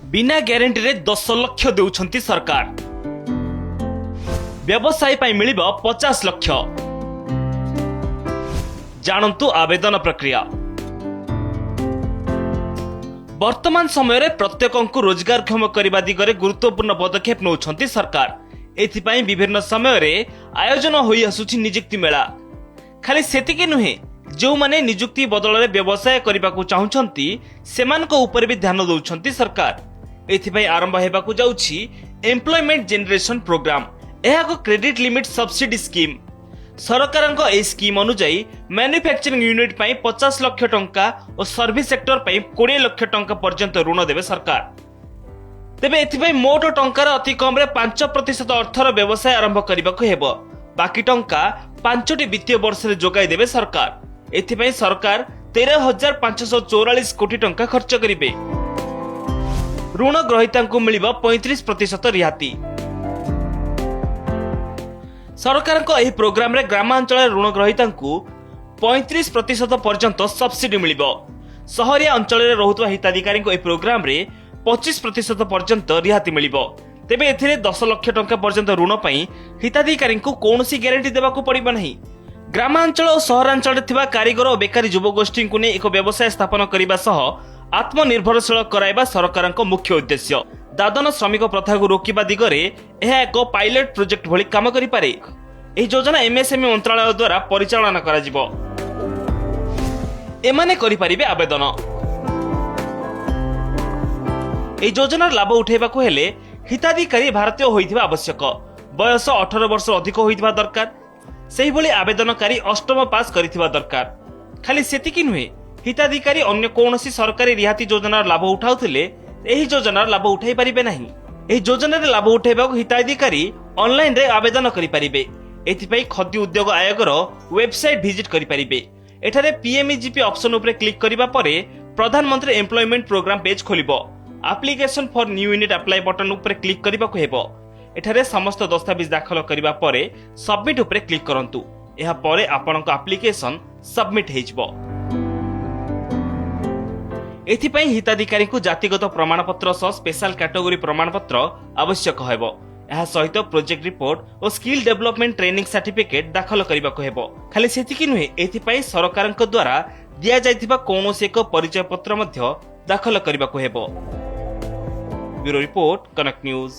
बिना ग्यारंटी रे 10 लाख देउछंती सरकार। व्यवसाय पाई मिलिबो 50 लाख। जानंतु आवेदन प्रक्रिया। वर्तमान समय रे प्रत्येकंकु रोजगारक्षम करबा दिगरे गुरुत्वपूर्ण पदक्षेप नउछंती सरकार। एथिपाई विभिन्न समय रे आयोजन होई आसुछि नियुक्ति मेला। खाली सेतिके नुहे, जो माने नियुक्ति बदल रे व्यवसाय करबाकू चाहुछंती सेमानको ऊपर भी ध्यान दउछंती सरकार। एथिपाई आरंभ हेबाकू जाउछि एम्प्लॉयमेंट जनरेशन प्रोग्राम। एहा को क्रेडिट लिमिट सब्सिडी स्कीम। सरकारक ए स्कीम अनुसार मैन्युफैक्चरिंग यूनिट पाई 50 लाख टंका और सर्विस सेक्टर पाई 20 लाख टंका पर्यंत ऋण देवे सरकार। तेबे एथिपाई मोट टंकार अति कम रे 5% अर्थर व्यवसाय आरंभ करबाकू हेबो। बाकी टंका 5टी वित्तीय वर्ष रे जोगाई देवे सरकार। एथिपाई सरकार 13,544 कोटी टंका खर्च करिवे। ऋण ग्रहीतांकु मिलिबो 35% रिहाती। सरकारक एही प्रोग्राम रे ग्रामांचल ऋण ग्रहीतांकु 35% पर्यंत सब्सिडी मिलिबो। शहरिया अंचल रे रहुतवा हिताधिकारी को एही प्रोग्राम रे 25% पर्यंत रिहाती मिलिबो। तेबे एथिरे 10 लाख टंका पर्यंत ऋण पई हिताधिकारी को कोनोसी ग्यारंटी देबाकू पड़िबो नहीं। ग्रामांचल और सहरांचल थिबा कारीगर और बेकारी युवगोष्ठी को ने एक व्यवसाय स्थापन करिबा सह आत्मनिर्भरशील कराइबा सरकारक मुख्य उद्देश्य। दादन श्रमिक प्रथा को रोकिबा दिगरे यह एक पायलट प्रोजेक्ट भली काम करि पारे। एही योजना एमएसएमई मंत्रालय द्वारा परिचालना करा जिवो। एमाने करि परिबे आवेदन। एही योजनार लाभ उठेबाकू हेले हिताधिकारी भारतीय होइथिबा आवश्यक। बयस 18 वर्ष अधिक होइथिबा दरकार। सेही भली आवेदनकारी अष्टम पास करिथिबा दरकार। खाली सेतिकी नुहे, हिताधिकारी अन्य कोनोसी सरकारी रिहाती योजनार लाभ उठाउथिले एही योजनार लाभ उठाई परिबे नाही। एही योजनार लाभ उठाइबाकू हिताधिकारी ऑनलाइन रे आवेदन करि परिबे। एथिपई खाद्य उद्योग आयोगर वेबसाइट विजिट करि परिबे। एठारे पीएमईजीपी ऑप्शन उपरे क्लिक करिबा परे प्रधानमंत्री एम्प्लॉयमेंट प्रोग्राम पेज खोलिबो। Application for new unit apply button उपरे क्लिक करिबाकू हेबो। एठारे समस्त दस्तावेज दाखल करिबा परे सबमिट उपरे क्लिक करंतु। एहा परे आपनक एप्लीकेशन सबमिट हेजिबो। एथिपई हिताधिकारी को जातिगत प्रमाणपत्र सह स्पेशल कैटेगरी प्रमाणपत्र आवश्यक हेबो। एहा सहित प्रोजेक्ट रिपोर्ट और स्किल डेवलपमेंट ट्रेनिंग सर्टिफिकेट दाखल करिबाकू हेबो। खाली सेतिकी नुहे, एथिपई सरकारक द्वारा दिया जायथिबा कोनोसी एक परिचय पत्र मध्य दाखल करिबाकू हेबो। Bureau report, connect news.